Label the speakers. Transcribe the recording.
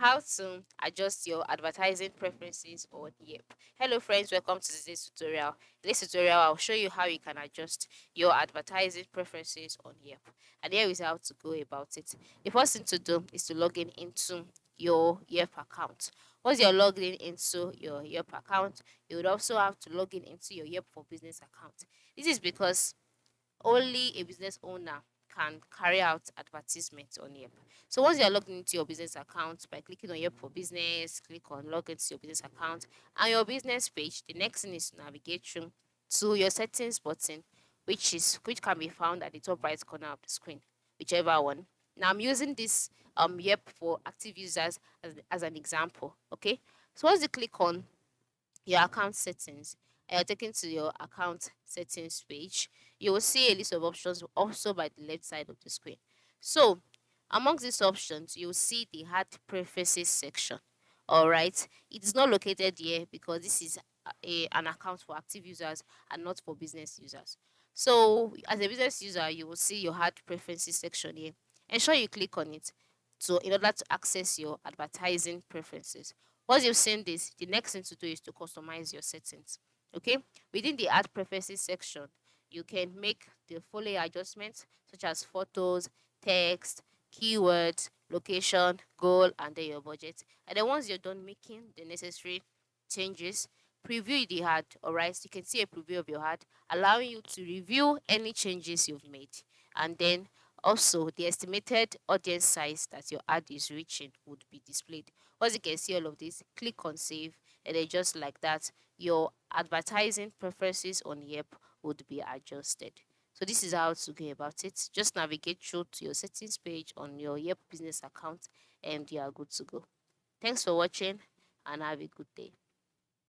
Speaker 1: How to adjust your advertising preferences on Yelp. Hello friends, welcome to today's tutorial. In this tutorial, I'll show you how you can adjust your advertising preferences on Yelp. And here is how to go about it. The first thing to do is to log in into your Yelp account. Once you're logged in into your Yelp account, you would also have to log in into your Yelp for Business account. This is because only a business owner can carry out advertisements on Yelp. So once you are logged into your business account by clicking on Yelp for Business, click on log into your business account and your business page, the next thing is to navigate through to your settings button, which can be found at the top right corner of the screen, whichever one. Now I'm using this Yelp for active users as an example. Okay. So once you click on your account settings and you're taken to your account settings page, you will see a list of options also by the left side of the screen. So, amongst these options, you'll see the Add Preferences section. All right, it is not located here because this is an account for active users and not for business users. So, as a business user, you will see your Add Preferences section here. Ensure you click on it in order to access your advertising preferences. Once you've seen this, the next thing to do is to customize your settings. Okay, within the Add Preferences section, you can make the following adjustments such as photos, text, keywords, location, goal, and then your budget. And then once you're done making the necessary changes, preview the ad. Alright, so you can see a preview of your ad, allowing you to review any changes you've made. And then also the estimated audience size that your ad is reaching would be displayed. Once you can see all of this, click on save, and then just like that, your advertising preferences on Yelp would be adjusted. So this is how to go about it. Just navigate through to your settings page on your Yelp business account and you are good to go. Thanks for watching and have a good day.